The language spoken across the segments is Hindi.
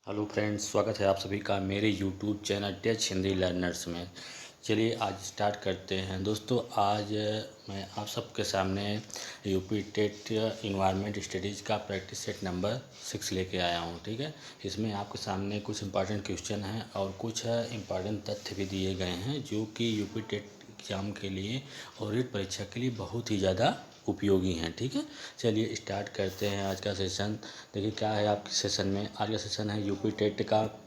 हेलो फ्रेंड्स, स्वागत है आप सभी का मेरे यूट्यूब चैनल टेच हिंदी लर्नर्स में। चलिए आज स्टार्ट करते हैं। दोस्तों आज मैं आप सबके सामने यूपी टेट इन्वायरमेंट स्टडीज़ का प्रैक्टिस सेट नंबर 6 लेके आया हूँ। ठीक है, इसमें आपके सामने कुछ इंपॉर्टेंट क्वेश्चन हैं और कुछ इंपॉर्टेंट तथ्य भी दिए गए हैं जो कि यूपी टेट एग्ज़ाम के लिए और रीट परीक्षा के लिए बहुत ही ज़्यादा उपयोगी हैं। ठीक है, चलिए स्टार्ट करते हैं आज का सेशन। देखिए क्या है आपके सेशन में। आज का सेशन है यूपी टेट का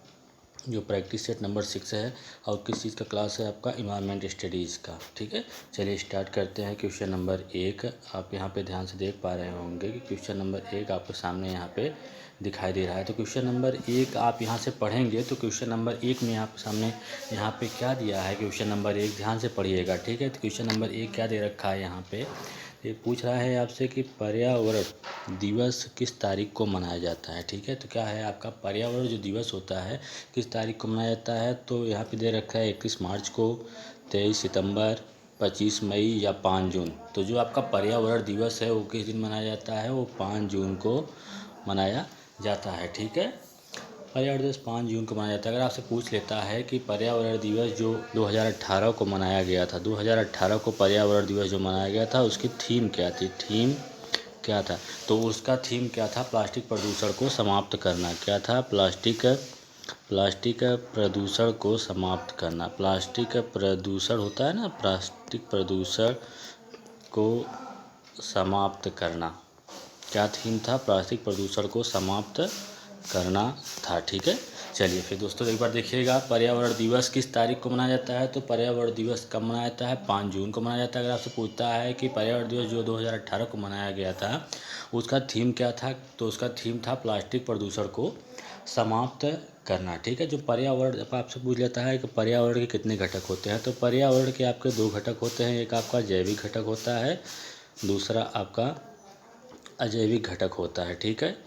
जो प्रैक्टिस सेट नंबर 6 है और किस चीज़ का क्लास है आपका इन्वायरमेंट स्टडीज़ का। ठीक है, चलिए स्टार्ट करते हैं। क्वेश्चन नंबर 1 आप यहाँ पे ध्यान से देख पा रहे होंगे कि क्वेश्चन नंबर 1 आपके सामने यहाँ पे दिखाई दे रहा है। तो क्वेश्चन नंबर 1 आप यहाँ से पढ़ेंगे तो क्वेश्चन नंबर 1 में आपके सामने यहाँ पे क्या दिया है। क्वेश्चन नंबर 1 ध्यान से पढ़िएगा। ठीक है, तो क्वेश्चन नंबर 1 क्या दे रखा है यहाँ पे। ये पूछ रहा है आपसे कि पर्यावरण दिवस किस तारीख को मनाया जाता है। ठीक है, तो क्या है आपका पर्यावरण जो दिवस होता है किस तारीख को मनाया जाता है। तो यहाँ पे दे रखा है 31 मार्च को, 23 सितंबर, 25 मई या 5 जून। तो जो आपका पर्यावरण दिवस है वो किस दिन मनाया जाता है, वो 5 जून को मनाया जाता है। ठीक है, पर्यावरण दिवस 5 जून को मनाया जाता है। अगर आपसे पूछ लेता है कि पर्यावरण दिवस जो 2018 को मनाया गया था, 2018 को पर्यावरण दिवस जो मनाया गया था उसकी थीम क्या थी, थीम क्या था, तो उसका थीम क्या था, प्लास्टिक प्रदूषण को समाप्त करना। क्या था, प्लास्टिक प्रदूषण को समाप्त करना। प्लास्टिक प्रदूषण होता है ना, प्लास्टिक प्रदूषण को समाप्त करना। क्या थीम था, प्लास्टिक प्रदूषण को समाप्त करना था। ठीक है, चलिए फिर दोस्तों एक बार देखिएगा पर्यावरण दिवस किस तारीख को मनाया जाता है। तो पर्यावरण दिवस कब मनाया जाता है, 5 जून को मनाया जाता है। अगर आपसे पूछता है कि पर्यावरण दिवस जो 2018 को मनाया गया था उसका थीम क्या था, तो उसका थीम था प्लास्टिक प्रदूषण को समाप्त करना। ठीक है, जो पर्यावरण आपसे पूछ लेता है कि पर्यावरण के कितने घटक होते हैं, तो पर्यावरण के आपके 2 घटक होते हैं। एक आपका जैविक घटक होता है, दूसरा आपका अजैविक घटक होता है। ठीक है,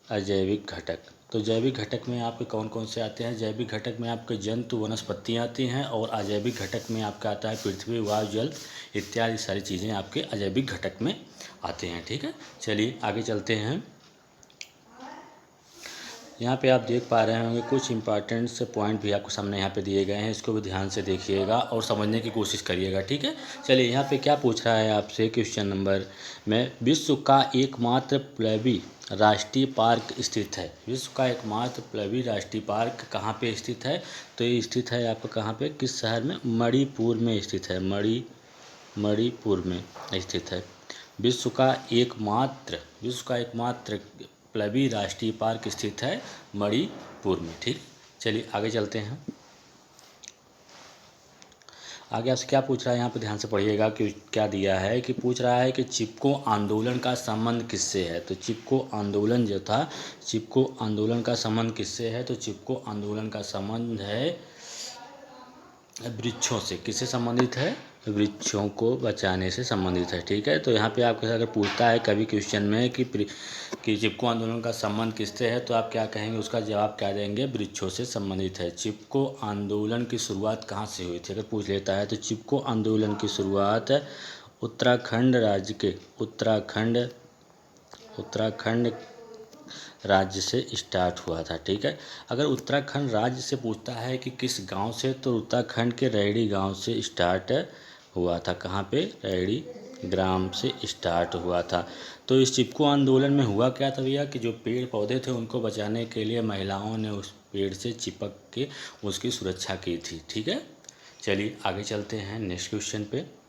अजैविक घटक। तो जैविक घटक में आपके कौन कौन से आते हैं, जैविक घटक में आपके जंतु वनस्पतियाँ आती हैं और अजैविक घटक में आपका आता है पृथ्वी, वायु, जल इत्यादि सारी चीज़ें आपके अजैविक घटक में आते हैं। ठीक है, चलिए आगे चलते हैं। यहाँ पे आप देख पा रहे होंगे कुछ इंपॉर्टेंट से पॉइंट भी आपको सामने यहाँ पे दिए गए हैं, इसको भी ध्यान से देखिएगा और समझने की कोशिश करिएगा। ठीक है, चलिए यहाँ पे क्या पूछ रहा है आपसे क्वेश्चन नंबर में, विश्व का एकमात्र प्लवि राष्ट्रीय पार्क स्थित है। विश्व का एकमात्र प्लवि राष्ट्रीय पार्क कहाँ पे स्थित है, तो ये स्थित है आपका कहाँ पे, किस शहर में, मणिपुर में स्थित है। मणिपुर में स्थित है। विश्व का एकमात्र प्लवि राष्ट्रीय पार्क स्थित है मणिपुर में। ठीक, चलिए आगे चलते हैं। आगे आपसे क्या पूछ रहा है यहाँ पे ध्यान से पढ़िएगा कि क्या दिया है। कि पूछ रहा है कि चिपको आंदोलन का संबंध किससे है। तो चिपको आंदोलन जो था, चिपको आंदोलन का संबंध किससे है, तो चिपको आंदोलन का संबंध है वृक्षों से। किससे संबंधित है, वृक्षों को बचाने से संबंधित है। ठीक है, तो यहाँ पे आपके अगर पूछता है कभी क्वेश्चन में कि चिपको आंदोलन का संबंध किससे है, तो आप क्या कहेंगे, उसका जवाब क्या देंगे, वृक्षों से संबंधित है। चिपको आंदोलन की शुरुआत कहाँ से हुई थी अगर पूछ लेता है, तो चिपको आंदोलन की शुरुआत उत्तराखंड राज्य के उत्तराखंड राज्य से स्टार्ट हुआ था। ठीक है, अगर उत्तराखंड राज्य से पूछता है कि किस गांव से, तो उत्तराखंड के रैणी गांव से स्टार्ट हुआ था। कहाँ पे, रैणी ग्राम से स्टार्ट हुआ था। तो इस चिपको आंदोलन में हुआ क्या था भैया, कि जो पेड़ पौधे थे उनको बचाने के लिए महिलाओं ने उस पेड़ से चिपक के उसकी सुरक्षा की थी। ठीक है, चलिए आगे चलते हैं नेक्स्ट क्वेश्चन पे।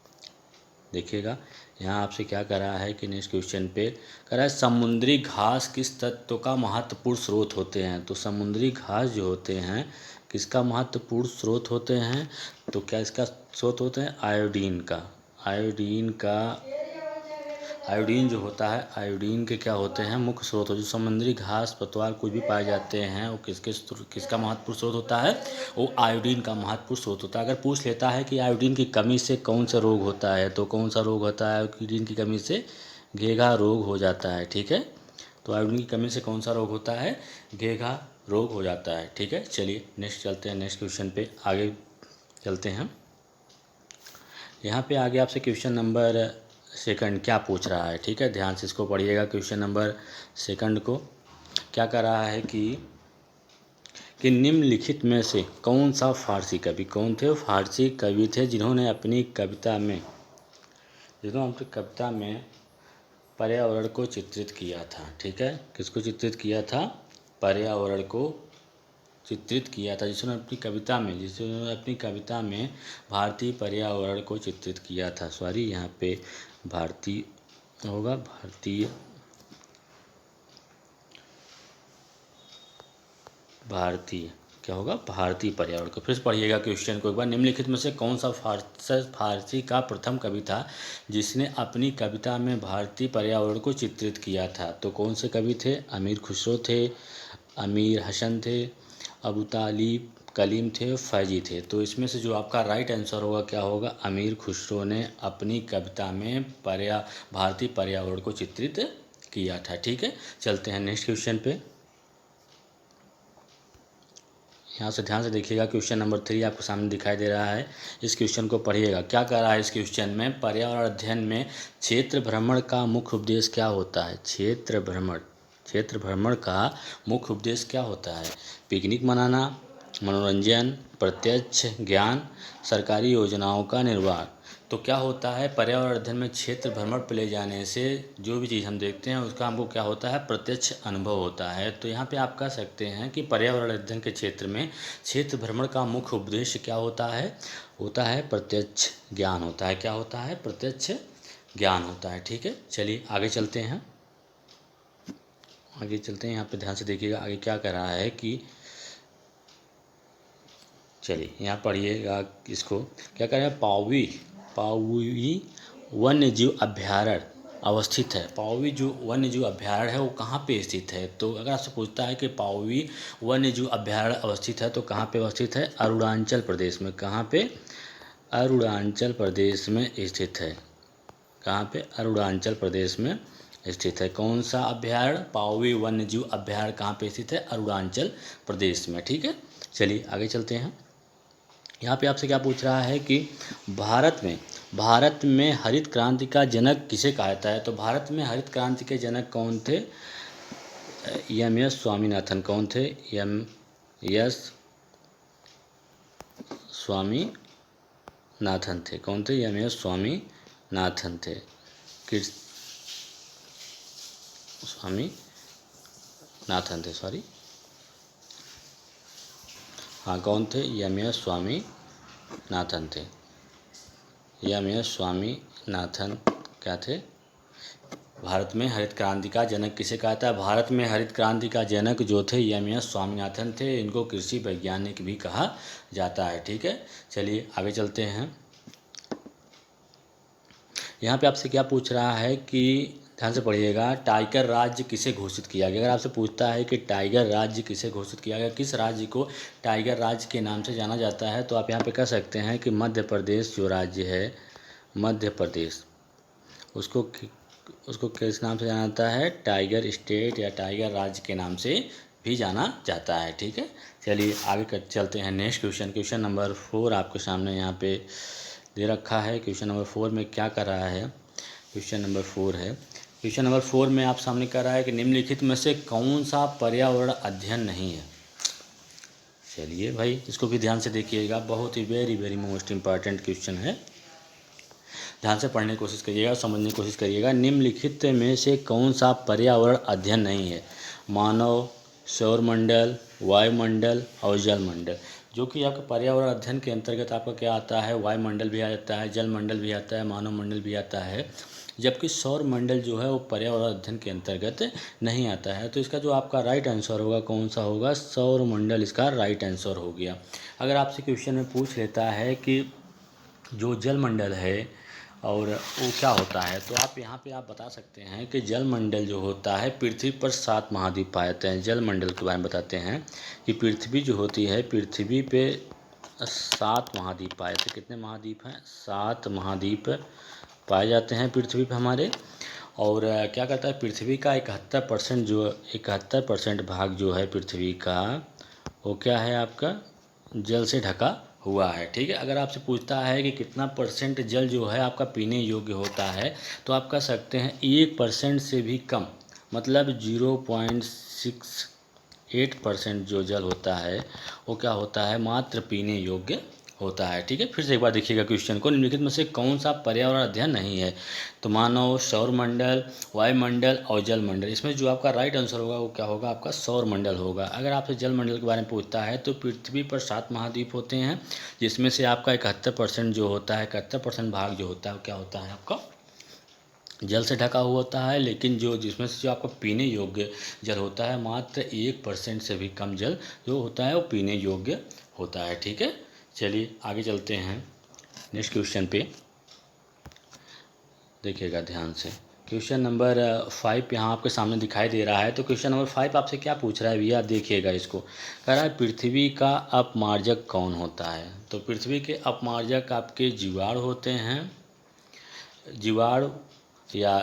देखिएगा यहाँ आपसे क्या कर रहा है कि नेक्स्ट क्वेश्चन पे कर रहा है, समुद्री घास किस तत्व का महत्वपूर्ण स्रोत होते हैं। तो समुद्री घास जो होते हैं किसका महत्वपूर्ण स्रोत होते हैं, तो क्या इसका स्रोत होते हैं, आयोडीन जो होता है, आयोडीन के क्या होते हैं, मुख्य स्रोत हो। जो समुद्री घास पतवार कुछ भी पाए जाते हैं वो किसका महत्वपूर्ण स्रोत होता है, वो आयोडीन का महत्वपूर्ण स्रोत होता है। अगर पूछ लेता है कि आयोडीन की कमी से कौन सा रोग होता है, तो कौन सा रोग होता है, आयोडीन की कमी से घेघा रोग हो जाता है। ठीक है, तो आयोडीन की कमी से कौन सा रोग होता है, घेघा रोग हो जाता है। ठीक है, चलिए नेक्स्ट चलते हैं, नेक्स्ट क्वेश्चन पे आगे चलते हैं। यहाँ पे आगे आपसे क्वेश्चन नंबर 2 क्या पूछ रहा है। ठीक है, ध्यान से इसको पढ़िएगा। क्वेश्चन नंबर 2 को क्या कर रहा है कि कि निम्नलिखित में से कौन सा फारसी कवि, कौन थे? फारसी कवि थे जिन्होंने अपनी कविता में पर्यावरण को चित्रित किया था। ठीक है, किसको चित्रित किया था? पर्यावरण को चित्रित किया था, जिसने अपनी कविता में भारतीय पर्यावरण को चित्रित किया था। सॉरी, यहाँ पे भारतीय होगा, भारतीय क्या होगा? भारतीय पर्यावरण को। फिर पढ़िएगा क्वेश्चन को एक बार। निम्नलिखित में से कौन सा फारसी का प्रथम कवि था जिसने अपनी कविता में भारतीय पर्यावरण को चित्रित किया था? तो कौन से कवि थे? अमीर खुसरो थे, अमीर हसन थे, अबू तालिब कलीम थे, फैजी थे। तो इसमें से जो आपका राइट आंसर होगा क्या होगा? अमीर खुसरो ने अपनी कविता में भारतीय पर्यावरण को चित्रित किया था। ठीक है, चलते हैं नेक्स्ट क्वेश्चन पे। यहाँ से ध्यान से देखिएगा, क्वेश्चन नंबर 3 आपको सामने दिखाई दे रहा है। इस क्वेश्चन को पढ़िएगा। क्या कह रहा है इस क्वेश्चन में? पर्यावरण अध्ययन में क्षेत्र भ्रमण का मुख्य उद्देश्य क्या होता है? क्षेत्र भ्रमण का मुख्य उद्देश्य क्या होता है? पिकनिक मनाना, मनोरंजन, प्रत्यक्ष ज्ञान, सरकारी योजनाओं का निर्वाह। तो क्या होता है? पर्यावरण अध्ययन में क्षेत्र भ्रमण पर ले जाने से जो भी चीज़ हम देखते हैं उसका हमको क्या होता है? प्रत्यक्ष अनुभव होता है। तो यहाँ पे आप कह सकते हैं कि पर्यावरण अध्ययन के क्षेत्र में क्षेत्र भ्रमण का मुख्य उद्देश्य क्या होता है? प्रत्यक्ष ज्ञान होता है। क्या होता है? प्रत्यक्ष ज्ञान होता है। ठीक है, चलिए आगे चलते हैं। यहाँ पे ध्यान से देखिएगा आगे क्या कह रहा है कि चलिए यहाँ पढ़िएगा इसको। क्या कह रहा है? पाउवी वन्य जीव अभ्यारण्य अवस्थित है। पाउवी जो वन्य जीव अभ्यारण्य है वो कहाँ पे स्थित है? तो अगर आपसे पूछता है कि पाउवी वन्य जीव अभ्यारण्य अवस्थित है तो कहाँ पे अवस्थित है? अरुणाचल प्रदेश में। कहाँ पे? अरुणाचल प्रदेश में स्थित है। कहाँ पे? अरुणाचल प्रदेश में स्थित है। कौन सा अभ्यारण्य? पाउवी वन्य जीव अभ्यारण्य कहाँ पे स्थित है? अरुणाचल प्रदेश में। ठीक है, चलिए आगे चलते हैं। यहाँ पे आपसे क्या पूछ रहा है कि भारत में हरित क्रांति का जनक किसे कहा जाता है? तो भारत में हरित क्रांति के जनक कौन थे? एम.एस. स्वामीनाथन। कौन थे? एम.एस. स्वामीनाथन थे। कौन थे? एम.एस. स्वामीनाथन थे। स्वामीनाथन थे, सॉरी, हाँ, कौन थे? एम.एस. स्वामीनाथन थे। एम.एस. स्वामीनाथन क्या थे? भारत में हरित क्रांति का जनक किसे कहा था? भारत में हरित क्रांति का जनक जो थे एम.एस. स्वामीनाथन थे। इनको कृषि वैज्ञानिक भी कहा जाता है। ठीक है, चलिए आगे चलते हैं। यहाँ पे आपसे क्या पूछ रहा है कि ध्यान से पढ़िएगा, टाइगर राज्य किसे घोषित किया गया? अगर आपसे पूछता है कि टाइगर राज्य किसे घोषित किया गया, किस राज्य को टाइगर राज्य के नाम से जाना जाता है, तो आप यहाँ पे कह सकते हैं कि मध्य प्रदेश जो राज्य है, मध्य प्रदेश, उसको किस नाम से जाना जाता है? टाइगर स्टेट या टाइगर राज्य के नाम से भी जाना जाता है। ठीक है, चलिए आगे चलते हैं। नेक्स्ट क्वेश्चन नंबर 4 आपके सामने यहाँ पे दे रखा है। क्वेश्चन नंबर 4 में क्या कर रहा है? क्वेश्चन नंबर 4 में आप सामने कर रहा है कि निम्नलिखित में से कौन सा पर्यावरण अध्ययन नहीं है? चलिए भाई, इसको भी ध्यान से देखिएगा, बहुत ही वेरी मोस्ट इम्पॉर्टेंट क्वेश्चन है। ध्यान से पढ़ने की कोशिश करिएगा, समझने की कोशिश करिएगा। निम्नलिखित में से कौन सा पर्यावरण अध्ययन नहीं है? मानव, सौरमंडल, वायुमंडल और जलमंडल। जो कि आपका पर्यावरण अध्ययन के अंतर्गत आपका क्या आता है? वायुमंडल भी आ जाता है, जलमंडल भी आता है, मानव मंडल भी आता है। जबकि सौरमंडल जो है वो पर्यावरण अध्ययन के अंतर्गत नहीं आता है। तो इसका जो आपका राइट आंसर होगा कौन सा होगा? सौरमंडल इसका राइट आंसर हो गया। अगर आपसे क्वेश्चन में पूछ लेता है कि जो जलमंडल है और वो क्या होता है, तो आप यहाँ पे आप बता सकते हैं कि जलमंडल जो होता है, पृथ्वी पर 7 महाद्वीप पाए जाते हैं। जलमंडल के बारे में बताते हैं कि पृथ्वी जो होती है, पृथ्वी पे 7 महाद्वीप पाए जाते हैं। कितने महाद्वीप हैं? 7 महाद्वीप पाए जाते हैं पृथ्वी पे हमारे। और क्या कहता है, पृथ्वी का 71% भाग जो है पृथ्वी का, वो क्या है आपका? जल से ढका हुआ है। ठीक है, अगर आपसे पूछता है कि कितना % जल जो है आपका पीने योग्य होता है, तो आप कह सकते हैं 1% से भी कम, मतलब 0.68 8% जो जल होता है वो क्या होता है, मात्र पीने योग्य होता है। ठीक है, फिर से एक बार देखिएगा क्वेश्चन को, निम्नलिखित में से कौन सा पर्यावरण अध्ययन नहीं है? तो मानव, सौर मंडल, वायुमंडल और जल मंडल। इसमें जो आपका राइट आंसर होगा वो क्या होगा, आपका सौर मंडल होगा। अगर आपसे जल मंडल के बारे में पूछता है तो पृथ्वी पर 7 महाद्वीप होते हैं, जिसमें से आपका 71% जो होता है, 71% भाग जो होता है वो क्या होता है, आपका जल से ढका हुआ होता है। लेकिन जिसमें से जो आपका पीने योग्य जल होता है, मात्र 1% से भी कम जल जो होता है वो पीने योग्य होता है। ठीक है, चलिए आगे चलते हैं नेक्स्ट क्वेश्चन पे, देखिएगा ध्यान से। क्वेश्चन नंबर 5 यहाँ आपके सामने दिखाई दे रहा है। तो क्वेश्चन नंबर 5 आपसे क्या पूछ रहा है भैया, देखिएगा इसको। कह रहा है पृथ्वी का अपमार्जक कौन होता है? तो पृथ्वी के अपमार्जक आपके जीवाणु होते हैं, जीवाणु, या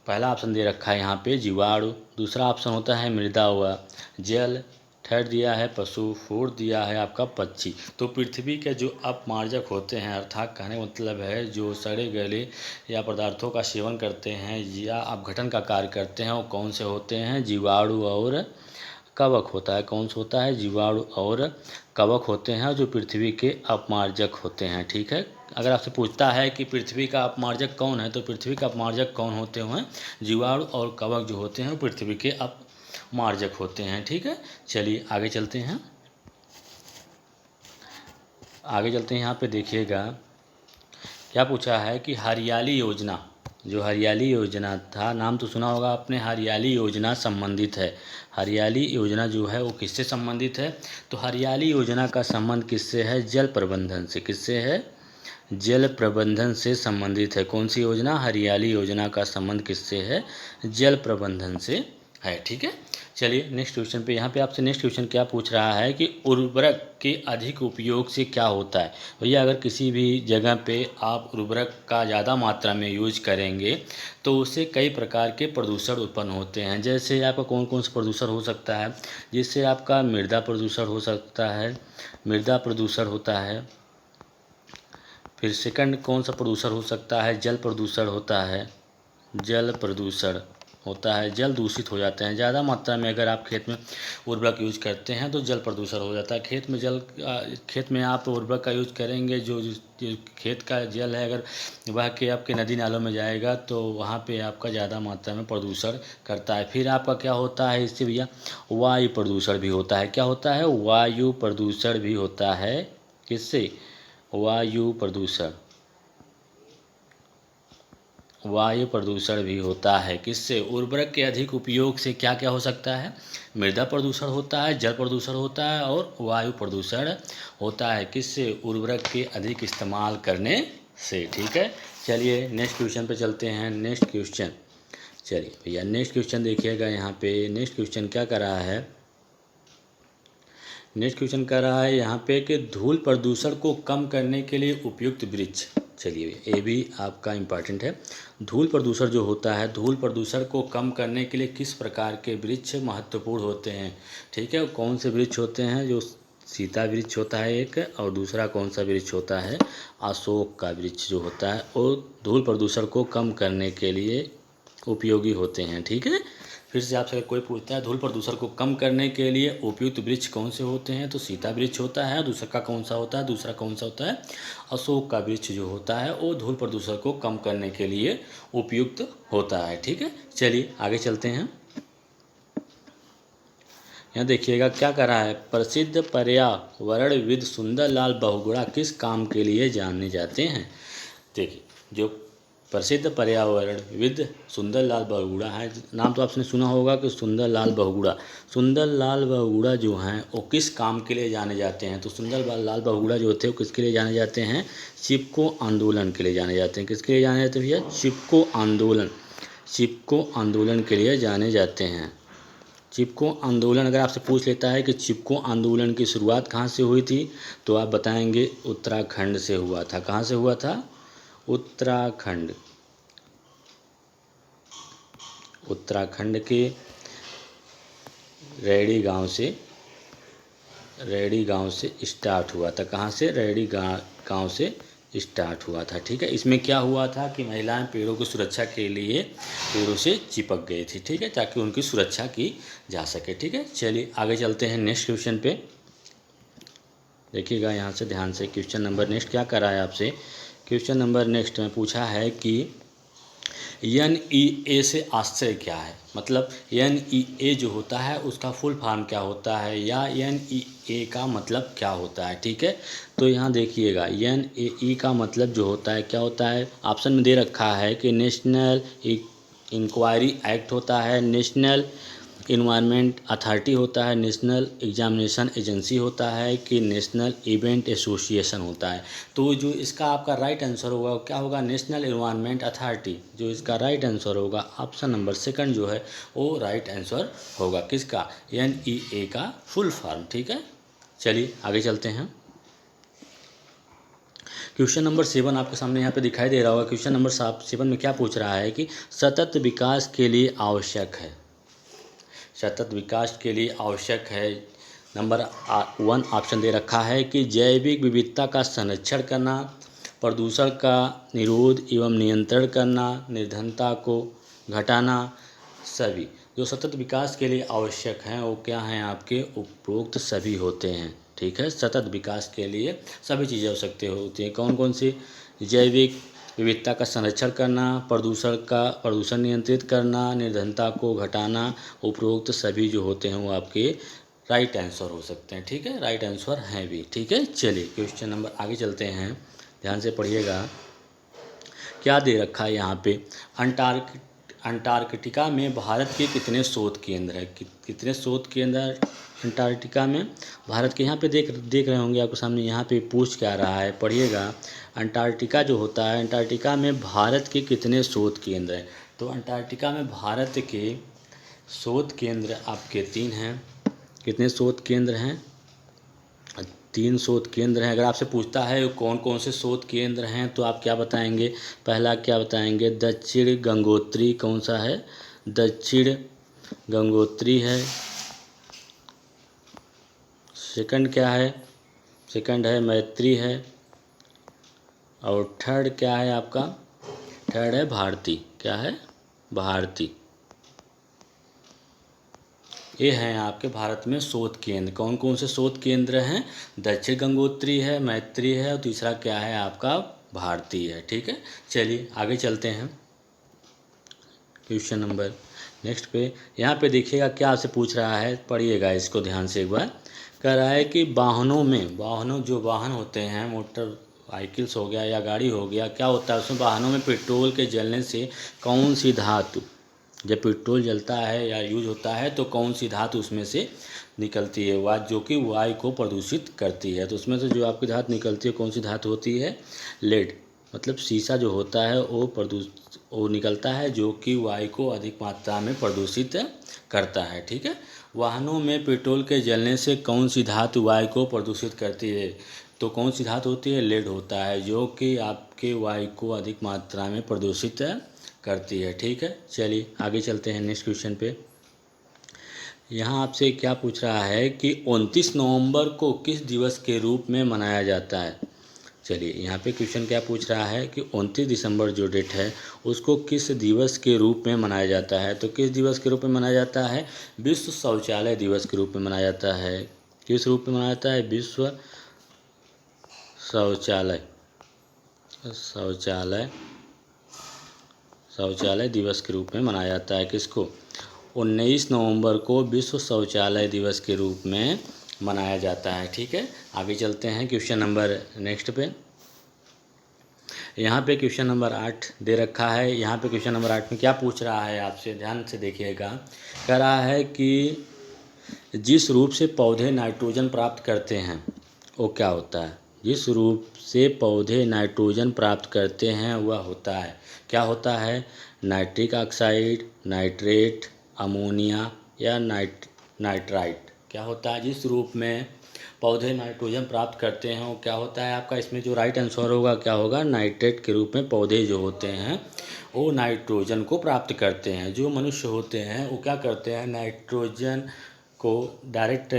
पहला ऑप्शन दे रखा है यहाँ पे जीवाणु, दूसरा ऑप्शन होता है मृदा व जल, थर्ड दिया है पशु, फोर्थ दिया है आपका पक्षी। तो पृथ्वी के जो अपमार्जक होते हैं, अर्थात कहने का मतलब है जो सड़े गले या पदार्थों का सेवन करते हैं या अपघटन का कार्य करते हैं, वो कौन से होते हैं, जीवाणु और कवक होता है। कौन सा होता है, जीवाणु और कवक होते हैं जो पृथ्वी के अपमार्जक होते हैं। ठीक है, अगर आपसे पूछता है कि पृथ्वी का अपमार्जक कौन है, तो पृथ्वी का अपमार्जक कौन होते हैं, जीवाणु और कवक जो होते हैं वो पृथ्वी के अपमार्जक होते हैं। ठीक है, चलिए आगे चलते हैं। आगे चलते हैं, यहाँ पे देखिएगा क्या पूछा है कि हरियाली योजना, जो हरियाली योजना था, नाम तो सुना होगा आपने, हरियाली योजना संबंधित है। हरियाली योजना जो है वो किससे संबंधित है? तो हरियाली योजना का संबंध किससे है, जल प्रबंधन से। किससे है, जल प्रबंधन से संबंधित है। कौन सी योजना, हरियाली योजना का संबंध किससे है, जल प्रबंधन से है। ठीक है, चलिए नेक्स्ट क्वेश्चन पे, यहाँ पे आपसे नेक्स्ट क्वेश्चन क्या पूछ रहा है कि उर्वरक के अधिक उपयोग से क्या होता है? भैया अगर किसी भी जगह पे आप उर्वरक का ज़्यादा मात्रा में यूज करेंगे तो उससे कई प्रकार के प्रदूषण उत्पन्न होते हैं। जैसे आपका कौन कौन सा प्रदूषण हो सकता है, जिससे आपका मृदा प्रदूषण हो सकता है, मृदा प्रदूषण होता है। फिर सेकंड कौन सा प्रदूषण हो सकता है, जल प्रदूषण होता है, जल प्रदूषण होता है, जल दूषित हो जाते हैं। ज़्यादा मात्रा में अगर आप खेत में उर्वरक यूज करते हैं तो जल प्रदूषण हो जाता है। खेत में आप उर्वरक का यूज करेंगे, जो खेत का जल है अगर वह के आपके नदी नालों में जाएगा तो वहाँ पे आपका ज़्यादा मात्रा में प्रदूषण करता है। फिर आपका क्या होता है इससे भैया, वायु प्रदूषण भी होता है। क्या होता है, वायु प्रदूषण भी होता है। किससे, वायु प्रदूषण, वायु प्रदूषण भी होता है। किससे, उर्वरक के अधिक उपयोग से क्या क्या हो सकता है, मृदा प्रदूषण होता है, जल प्रदूषण होता है और वायु प्रदूषण होता है। किससे, उर्वरक के अधिक इस्तेमाल करने से। ठीक है, चलिए नेक्स्ट क्वेश्चन पे चलते हैं। नेक्स्ट क्वेश्चन, चलिए भैया नेक्स्ट क्वेश्चन देखिएगा। यहाँ पे नेक्स्ट क्वेश्चन क्या कर रहा है, नेक्स्ट क्वेश्चन कर रहा है यहाँ पे कि धूल प्रदूषण को कम करने के लिए उपयुक्त वृक्ष। चलिए ये भी आपका इम्पॉर्टेंट है। धूल प्रदूषण जो होता है, धूल प्रदूषण को कम करने के लिए किस प्रकार के वृक्ष महत्वपूर्ण होते हैं? ठीक है, कौन से वृक्ष होते हैं, जो सीता वृक्ष होता है एक, और दूसरा कौन सा वृक्ष होता है, अशोक का वृक्ष जो होता है, वो धूल प्रदूषण को कम करने के लिए उपयोगी होते हैं। ठीक है, फिर से आपसे कोई पूछता है धूल प्रदूषण को कम करने के लिए उपयुक्त वृक्ष कौन से होते हैं, तो सीता वृक्ष होता है। दूसरा का कौन सा होता है, दूसरा कौन सा होता है, अशोक का वृक्ष जो होता है वो धूल प्रदूषण को कम करने के लिए उपयुक्त होता है। ठीक है, चलिए आगे चलते हैं। यहाँ देखिएगा क्या कर रहा है, प्रसिद्ध पर्यावरणविद सुंदरलाल बहुगुणा किस काम के लिए जाने जाते हैं? देखिए, जो प्रसिद्ध पर्यावरणविद सुंदरलाल बहुगुणा है, नाम तो आपने सुना होगा कि सुंदरलाल बहुगुणा। सुंदरलाल बहुगुणा जो हैं वो किस काम के लिए जाने जाते हैं? तो सुंदरलाल बहुगुणा जो होते हैं वो किसके लिए जाने जाते हैं, चिपको आंदोलन के लिए जाने जाते हैं। किसके लिए जाने जाते हैं भैया, चिपको आंदोलन, चिपको आंदोलन के लिए जाने जाते हैं। चिपको आंदोलन अगर आपसे पूछ लेता है कि चिपको आंदोलन की शुरुआत कहाँ से हुई थी, तो आप बताएंगे उत्तराखंड से हुआ था। कहाँ से हुआ था, उत्तराखंड, उत्तराखंड के रैड़ी गांव से, रैड़ी गांव से स्टार्ट हुआ था। कहाँ से, रैड़ी गांव से स्टार्ट हुआ था। ठीक है, इसमें क्या हुआ था कि महिलाएं पेड़ों की सुरक्षा के लिए पेड़ों से चिपक गई थी। ठीक है, ताकि उनकी सुरक्षा की जा सके। ठीक है, चलिए आगे चलते हैं नेक्स्ट क्वेश्चन पे। देखिएगा यहाँ से ध्यान से, क्वेश्चन नंबर नेक्स्ट क्या कर रहा है आपसे। क्वेश्चन नंबर नेक्स्ट में पूछा है कि NEA से आश्चर्य क्या है। मतलब NEA जो होता है उसका फुल फॉर्म क्या होता है, या NEA का मतलब क्या होता है। ठीक है, तो यहाँ देखिएगा NEA का मतलब जो होता है क्या होता है। ऑप्शन में दे रखा है कि नेशनल इंक्वायरी एक्ट होता है, नेशनल इन्वायरमेंट अथॉरिटी होता है, नेशनल एग्जामिनेशन एजेंसी होता है, कि नेशनल इवेंट एसोसिएशन होता है। तो जो इसका आपका राइट आंसर होगा वो क्या होगा, नेशनल इन्वायरमेंट अथॉरिटी। जो इसका राइट आंसर होगा ऑप्शन नंबर सेकंड जो है वो राइट आंसर होगा। किसका, NEA का फुल फॉर्म। ठीक है, चलिए आगे चलते हैं। क्वेश्चन नंबर 7 आपके सामने यहाँ पे दिखाई दे रहा होगा। क्वेश्चन नंबर 7 में क्या पूछ रहा है कि सतत विकास के लिए आवश्यक है। सतत विकास के लिए आवश्यक है, नंबर 1 ऑप्शन दे रखा है कि जैविक विविधता का संरक्षण करना, प्रदूषण का निरोध एवं नियंत्रण करना, निर्धनता को घटाना। सभी जो सतत विकास के लिए आवश्यक हैं वो क्या हैं, आपके उपरोक्त सभी होते हैं। ठीक है, सतत विकास के लिए सभी चीज़ें आवश्यक होती हैं। कौन कौन सी, जैविक विविधता का संरक्षण करना, प्रदूषण नियंत्रित करना, निर्धनता को घटाना। उपरोक्त सभी जो होते हैं वो आपके राइट आंसर हो सकते हैं। ठीक है, राइट आंसर हैं भी। ठीक है, चलिए क्वेश्चन नंबर आगे चलते हैं, ध्यान से पढ़िएगा। क्या दे रखा है यहाँ पे, अंटार्कटिका में भारत के कितने शोध केंद्र हैं। कितने शोध केंद्र अंटार्कटिका में भारत के। यहाँ पे देख रहे होंगे आपके सामने, यहाँ पे पूछ क्या रहा है, पढ़िएगा। अंटार्कटिका जो होता है, अंटार्कटिका में भारत के कितने शोध केंद्र हैं। तो अंटार्कटिका में भारत के शोध केंद्र आपके 3 हैं। कितने शोध केंद्र हैं, 3 शोध केंद्र हैं। अगर आपसे पूछता है कौन कौन से शोध केंद्र हैं तो आप क्या बताएंगे, पहला क्या बताएंगे, दक्षिण गंगोत्री। कौन सा है, दक्षिण गंगोत्री है। सेकंड क्या है, सेकंड है मैत्री है। और थर्ड क्या है आपका, थर्ड है भारती। क्या है, भारती। ये हैं आपके भारत में शोध केंद्र। कौन कौन से शोध केंद्र हैं, दक्षिण गंगोत्री है, मैत्री है, और तीसरा क्या है आपका, भारती है। ठीक है, चलिए आगे चलते हैं क्वेश्चन नंबर नेक्स्ट पे। यहाँ पे देखिएगा क्या आपसे पूछ रहा है, पढ़िएगा इसको ध्यान से एक बार। कह रहा है कि वाहनों जो वाहन होते हैं, मोटर व्हीकल्स हो गया या गाड़ी हो गया, क्या होता है उसमें, वाहनों में पेट्रोल के जलने से कौन सी धातु, जब पेट्रोल जलता है या यूज होता है तो कौन सी धातु उसमें से निकलती है, जो कि वायु को प्रदूषित करती है। तो उसमें से जो आपकी धातु निकलती है कौन सी धातु होती है, लेड। मतलब शीशा जो होता है वो निकलता है, जो कि वायु को अधिक मात्रा में प्रदूषित करता है। ठीक है, वाहनों में पेट्रोल के जलने से कौन सी धातु वायु को प्रदूषित करती है, तो कौन सी धातु होती है, लेड होता है, जो कि आपके वायु को अधिक मात्रा में प्रदूषित करती है। ठीक है, चलिए आगे चलते हैं नेक्स्ट क्वेश्चन पे। यहाँ आपसे क्या पूछ रहा है कि 29 नवंबर को किस दिवस के रूप में मनाया जाता है। चलिए यहाँ पे क्वेश्चन क्या पूछ रहा है कि 29 दिसंबर जो डेट है उसको किस दिवस के रूप में मनाया जाता है। तो किस दिवस के रूप में मनाया जाता है, विश्व शौचालय दिवस के रूप में मनाया जाता है। किस रूप में मनाया जाता है, विश्व शौचालय दिवस के रूप में मनाया जाता है। किसको, 19 नवंबर को विश्व शौचालय दिवस के रूप में मनाया जाता है। ठीक है, आगे चलते हैं क्वेश्चन नंबर नेक्स्ट पे। यहाँ पे क्वेश्चन नंबर 8 दे रखा है। यहाँ पे क्वेश्चन नंबर 8 में क्या पूछ रहा है आपसे, ध्यान से देखिएगा। कह रहा है कि जिस रूप से पौधे नाइट्रोजन प्राप्त करते हैं वो क्या होता है। जिस रूप से पौधे नाइट्रोजन प्राप्त करते हैं वह होता है, क्या होता है, नाइट्रिक ऑक्साइड, नाइट्रेट, अमोनिया या नाइट्राइट। क्या होता है, जिस रूप में पौधे नाइट्रोजन प्राप्त करते हैं वो क्या होता है आपका, इसमें जो राइट आंसर होगा क्या होगा, नाइट्रेट के रूप में पौधे जो होते हैं वो नाइट्रोजन को प्राप्त करते हैं। जो मनुष्य होते हैं वो क्या करते हैं, नाइट्रोजन को डायरेक्ट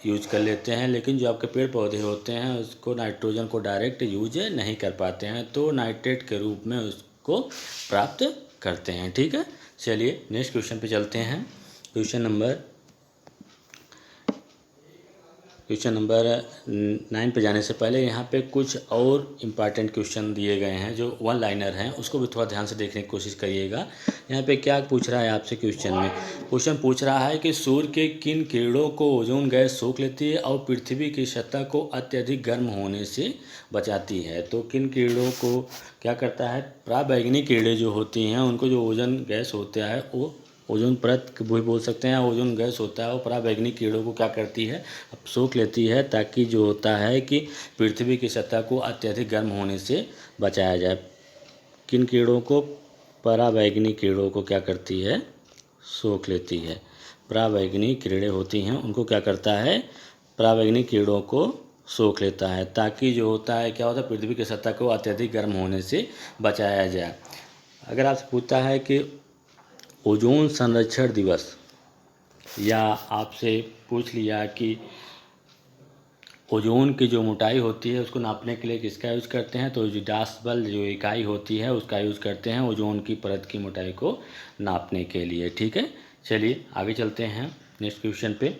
यूज कर लेते हैं, लेकिन जो आपके पेड़ पौधे होते हैं उसको नाइट्रोजन को डायरेक्ट यूज नहीं कर पाते हैं, तो नाइट्रेट के रूप में उसको प्राप्त करते हैं। ठीक है, चलिए नेक्स्ट क्वेश्चन पे चलते हैं। क्वेश्चन नंबर 9 पे जाने से पहले यहाँ पे कुछ और इम्पॉर्टेंट क्वेश्चन दिए गए हैं जो वन लाइनर हैं, उसको भी थोड़ा ध्यान से देखने की कोशिश करिएगा। यहाँ पे क्या पूछ रहा है आपसे क्वेश्चन में, क्वेश्चन पूछ रहा है कि सूर्य के किन किरणों को ओजोन गैस सोख लेती है और पृथ्वी की सतह को अत्यधिक गर्म होने से बचाती है। तो किन किरणों को क्या करता है, पराबैंगनी किरणें जो होती हैं उनको जो ओजोन गैस होता है वो ओजोन परत भी बोल सकते हैं, ओजोन गैस होता है वो पराबैंगनी किरणों को क्या करती है, सोख लेती है, ताकि जो होता है कि पृथ्वी की सतह को अत्यधिक गर्म होने से बचाया जाए। किन किरणों को, पराबैंगनी किरणों को क्या करती है, सोख लेती है। पराबैंगनी किरणें होती हैं उनको क्या करता है, पराबैंगनी किरणों को सोख लेता है, ताकि जो होता है क्या होता है, पृथ्वी की सतह को अत्यधिक गर्म होने से बचाया जाए। अगर आपसे पूछता है कि ओजोन संरक्षण दिवस, या आपसे पूछ लिया कि ओजोन की जो मोटाई होती है उसको नापने के लिए किसका यूज़ करते हैं, तो जो डासबल जो इकाई होती है उसका यूज़ करते हैं ओजोन की परत की मोटाई को नापने के लिए। ठीक है, चलिए आगे चलते हैं नेक्स्ट क्वेश्चन पे।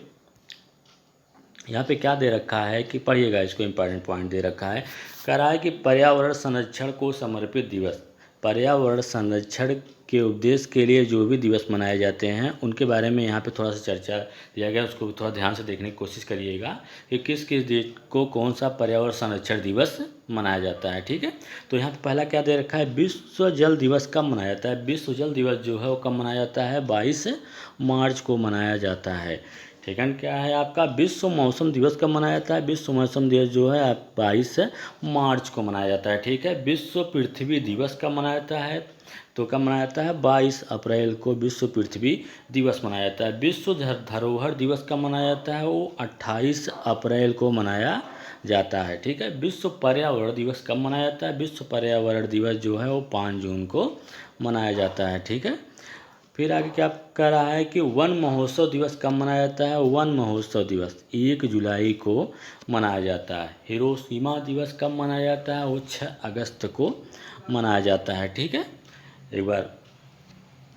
यहाँ पे क्या दे रखा है कि पढ़िएगा, इसको इम्पॉर्टेंट पॉइंट दे रखा है, कह रहा है कि पर्यावरण संरक्षण को समर्पित दिवस, पर्यावरण संरक्षण के उद्देश्य के लिए जो भी दिवस मनाए जाते हैं उनके बारे में यहाँ पे थोड़ा सा चर्चा दिया गया, उसको थोड़ा ध्यान से देखने की कोशिश करिएगा कि किस किस देश को कौन सा पर्यावरण संरक्षण दिवस मनाया जाता है। ठीक है, तो यहाँ पे पहला क्या दे रखा है, विश्व जल दिवस कब मनाया जाता है। विश्व जल दिवस जो है वो कब मनाया जाता है, 22 मार्च को मनाया जाता है। ठीक है, क्या है आपका, विश्व मौसम दिवस कब मनाया जाता है, विश्व मौसम दिवस जो है 22 मार्च को मनाया जाता है। ठीक है, विश्व पृथ्वी दिवस कब मनाया जाता है, तो कब मनाया जाता है, 22 अप्रैल को विश्व पृथ्वी दिवस मनाया जाता है। विश्व धरोहर दिवस कब मनाया जाता है, वो 28 अप्रैल को मनाया जाता है। ठीक है, विश्व पर्यावरण दिवस कब मनाया जाता है, विश्व पर्यावरण दिवस जो है वो 5 जून को मनाया जाता है। ठीक है, फिर आगे क्या कह रहा है कि वन महोत्सव दिवस कब मनाया जाता है, वन महोत्सव दिवस 1 जुलाई को मनाया जाता है। हिरोशिमा दिवस कब मनाया जाता है, वो 6 अगस्त को मनाया जाता है। ठीक है, एक बार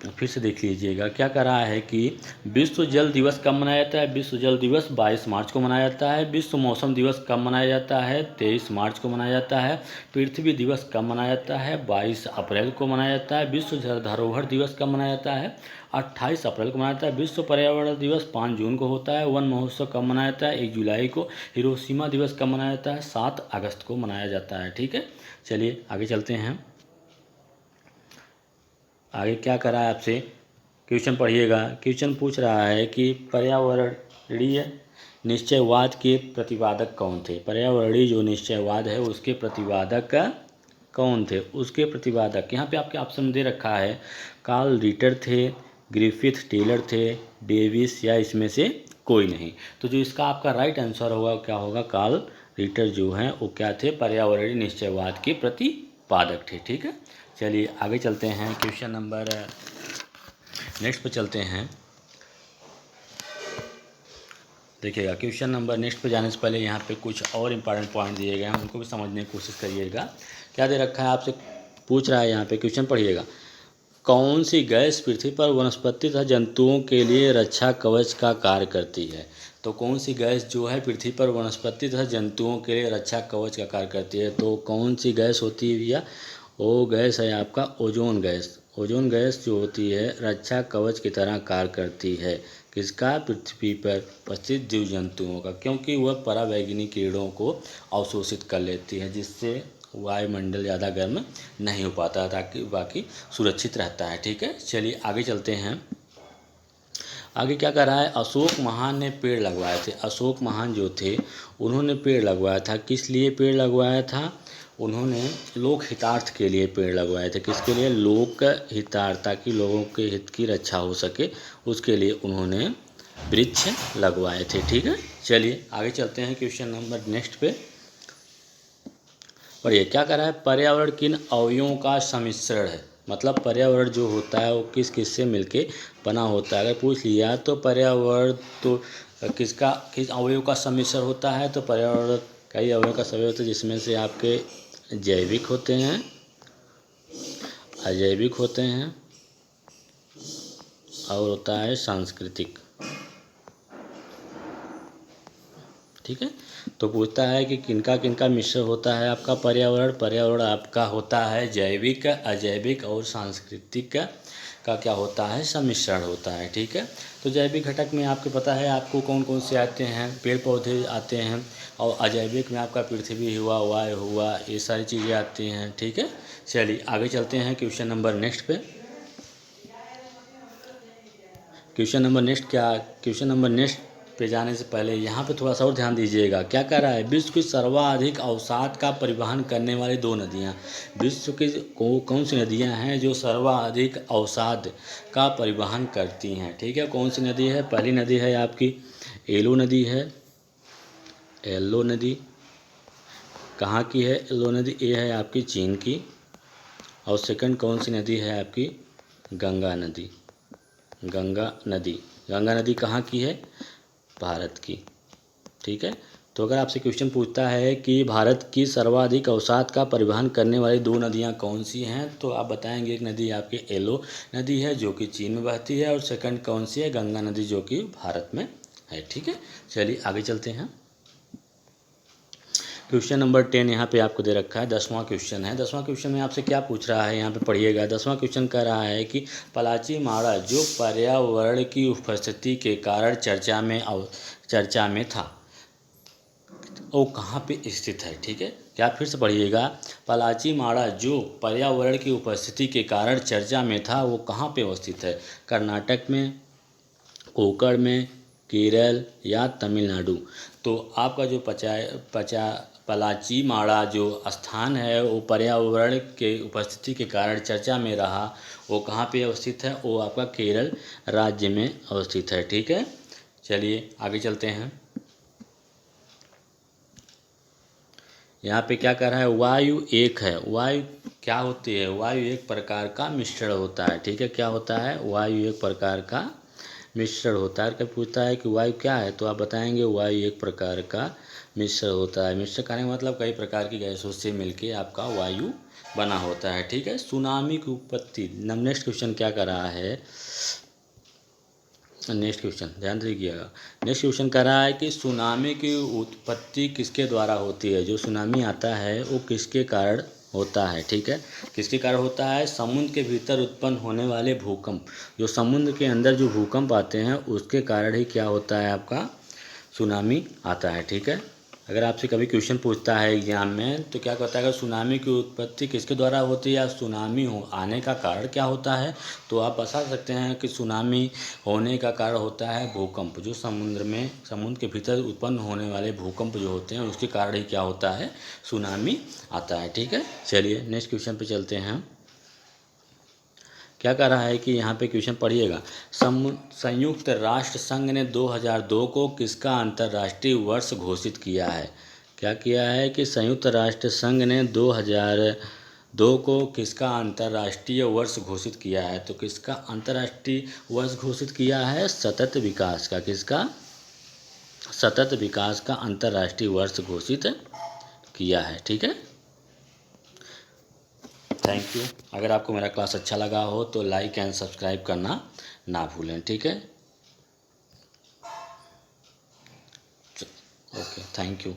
फिर से देख लीजिएगा, क्या कह रहा है कि विश्व जल दिवस कब मनाया जाता है, विश्व जल दिवस 22 मार्च को मनाया जाता है। विश्व मौसम दिवस कब मनाया जाता है, 23 मार्च को मनाया जाता है। पृथ्वी दिवस कब मनाया जाता है, 22 अप्रैल को मनाया जाता है। विश्व धरोहर दिवस कब मनाया जाता है, 28 अप्रैल को मनाया जाता है। विश्व पर्यावरण दिवस 5 जून को होता है। वन महोत्सव कब मनाया जाता है, 1 जुलाई को। हिरोशिमा दिवस कब मनाया जाता है, 7 अगस्त को मनाया जाता है। ठीक है, चलिए आगे चलते हैं। आगे क्या करा है आपसे, क्वेश्चन पढ़िएगा। क्वेश्चन पूछ रहा है कि पर्यावरणीय निश्चयवाद के प्रतिपादक कौन थे, पर्यावरणीय जो निश्चयवाद है उसके प्रतिपादक कौन थे, उसके प्रतिपादक यहाँ पे आपके ऑप्शन दे रखा है, कार्ल रिटर थे, ग्रिफिथ टेलर थे, डेविस, या इसमें से कोई नहीं। तो जो इसका आपका राइट आंसर होगा क्या होगा, कार्ल रिटर जो हैं वो क्या थे, पर्यावरणीय निश्चयवाद के प्रतिपादक थे। ठीक है, चलिए आगे चलते हैं, क्वेश्चन नंबर नेक्स्ट पे चलते हैं। देखिएगा, क्वेश्चन नंबर नेक्स्ट पे जाने से पहले यहाँ पे कुछ और इम्पॉर्टेंट पॉइंट दिए गए हैं, उनको भी समझने की कोशिश करिएगा। क्या दे रखा है, आपसे पूछ रहा है यहाँ पे क्वेश्चन, पढ़िएगा। कौन सी गैस पृथ्वी पर वनस्पति तथा जंतुओं के लिए रक्षा कवच का कार्य करती है। तो कौन सी गैस जो है पृथ्वी पर वनस्पति तथा जंतुओं के लिए रक्षा कवच का कार्य करती है, तो कौन सी गैस होती है भैया, वो गैस है आपका ओजोन गैस। ओजोन गैस जो होती है रक्षा कवच की तरह कार्य करती है, किसका, पृथ्वी पर उपस्थित जीव जंतुओं का, क्योंकि वह पराबैंगनी किरणों को अवशोषित कर लेती है, जिससे वायुमंडल ज़्यादा गर्म नहीं हो पाता, ताकि बाकी सुरक्षित रहता है। ठीक है, चलिए आगे चलते हैं। आगे क्या कर रहा है, अशोक महान ने पेड़ लगवाए थे। अशोक महान जो थे उन्होंने पेड़ लगवाया था, किस लिए पेड़ लगवाया था, उन्होंने लोक हितार्थ के लिए पेड़ लगवाए थे। किसके लिए, लोक हितार्थ, ताकि लोगों के हित की रक्षा हो सके, उसके लिए उन्होंने वृक्ष लगवाए थे। ठीक है, चलिए आगे चलते हैं क्वेश्चन नंबर नेक्स्ट पे। पढ़िए, क्या कर रहा है, पर्यावरण किन अवयवों का सम्मिश्रण है, मतलब पर्यावरण जो होता है वो किस किस से मिलके बना होता है। अगर पूछ लिया तो पर्यावरण तो किस अवयव का सम्मिश्रण होता है, तो पर्यावरण कई अवयव का सम्मिश्रण होता है, जिसमें से आपके जैविक होते हैं, अजैविक होते हैं और होता है सांस्कृतिक। ठीक है, तो पूछता है कि किनका किनका मिश्रण होता है आपका पर्यावरण। पर्यावरण आपका होता है जैविक, अजैविक और सांस्कृतिक का क्या होता है, सम्मिश्रण होता है। ठीक है, तो जैविक घटक में आपको पता है आपको कौन कौन से आते हैं, पेड़ पौधे आते हैं, और अजैविक में आपका पृथ्वी हुआ, वायु हुआ, ये सारी चीज़ें आती हैं। ठीक है, चलिए आगे चलते हैं क्वेश्चन नंबर नेक्स्ट पे। क्वेश्चन नंबर नेक्स्ट पे जाने से पहले यहाँ पे थोड़ा सा और ध्यान दीजिएगा। क्या कह रहा है, विश्व की सर्वाधिक अवसाद का परिवहन करने वाली 2 नदियाँ। विश्व की कौन सी नदियाँ हैं जो सर्वाधिक अवसाद का परिवहन करती हैं। ठीक है, कौन सी नदी है, पहली नदी है आपकी येलो नदी है। येलो नदी कहाँ की है, येलो नदी ये है आपकी चीन की। और सेकंड कौन सी नदी है आपकी, गंगा नदी। गंगा नदी कहाँ की है, भारत की। ठीक है, तो अगर आपसे क्वेश्चन पूछता है कि भारत की सर्वाधिक अवसाद का परिवहन करने वाली 2 नदियाँ कौन सी हैं, तो आप बताएंगे एक नदी आपकी येलो नदी है जो कि चीन में बहती है, और सेकंड कौन सी है, गंगा नदी जो कि भारत में है। ठीक है, चलिए आगे चलते हैं। क्वेश्चन नंबर 10 यहाँ पे आपको दे रखा है, 10वां क्वेश्चन है। 10वां क्वेश्चन में आपसे क्या पूछ रहा है, यहाँ पे पढ़िएगा। 10वां क्वेश्चन कह रहा है कि पलाची माड़ा जो पर्यावरण की उपस्थिति के कारण चर्चा में था, वो कहाँ पे स्थित है। ठीक है, क्या फिर से पढ़िएगा। पलाची माड़ा जो पर्यावरण की उपस्थिति के कारण चर्चा में था, वो कहाँ पे अवस्थित है, कर्नाटक में, कोंकण में, केरल या तमिलनाडु। तो आपका जो पलाची माड़ा जो स्थान है वो पर्यावरण के उपस्थिति के कारण चर्चा में रहा, वो कहाँ पे अवस्थित है, वो आपका केरल राज्य में अवस्थित है। ठीक है, चलिए आगे चलते हैं। यहाँ पे क्या कर रहा है, वायु एक है। वायु क्या होती है, वायु एक प्रकार का मिश्रण होता है। ठीक है, क्या होता है, वायु एक प्रकार का मिश्रण होता है। कभी पूछता है कि वायु क्या है, तो आप बताएंगे वायु एक प्रकार का मिश्रण होता है। मिश्रण करने का मतलब कई प्रकार की गैसों से मिलके आपका वायु बना होता है। ठीक है, सुनामी की उत्पत्ति। नेक्स्ट क्वेश्चन क्या कर रहा है, नेक्स्ट क्वेश्चन ध्यान दीजिएगा। नेक्स्ट क्वेश्चन कह रहा है कि सुनामी की उत्पत्ति किसके द्वारा होती है। जो सुनामी आता है वो किसके कारण होता है। ठीक है, किसके कारण होता है, समुद्र के भीतर उत्पन्न होने वाले भूकंप। जो समुद्र के अंदर जो भूकंप आते हैं उसके कारण ही क्या होता है, आपका सुनामी आता है। ठीक है, अगर आपसे कभी क्वेश्चन पूछता है एग्जाम में तो क्या कहता है, अगर सुनामी की उत्पत्ति किसके द्वारा होती है या सुनामी आने का कारण क्या होता है, तो आप बता सकते हैं कि सुनामी होने का कारण होता है भूकंप। जो समुद्र के भीतर उत्पन्न होने वाले भूकंप जो होते हैं उसके कारण ही क्या होता है, सुनामी आता है। ठीक है, चलिए नेक्स्ट क्वेश्चन पे चलते हैं। क्या कह रहा है कि यहाँ पे क्वेश्चन पढ़िएगा। संयुक्त राष्ट्र संघ ने 2002 को किसका अंतर्राष्ट्रीय वर्ष घोषित किया है। क्या किया है कि संयुक्त राष्ट्र संघ ने 2002 को किसका अंतर्राष्ट्रीय वर्ष घोषित किया है। तो किसका अंतर्राष्ट्रीय वर्ष घोषित किया है, सतत विकास का। किसका, सतत विकास का अंतर्राष्ट्रीय वर्ष घोषित किया है। ठीक है, थैंक यू। अगर आपको मेरा क्लास अच्छा लगा हो तो लाइक एंड सब्सक्राइब करना ना भूलें। ठीक है, ओके, थैंक यू।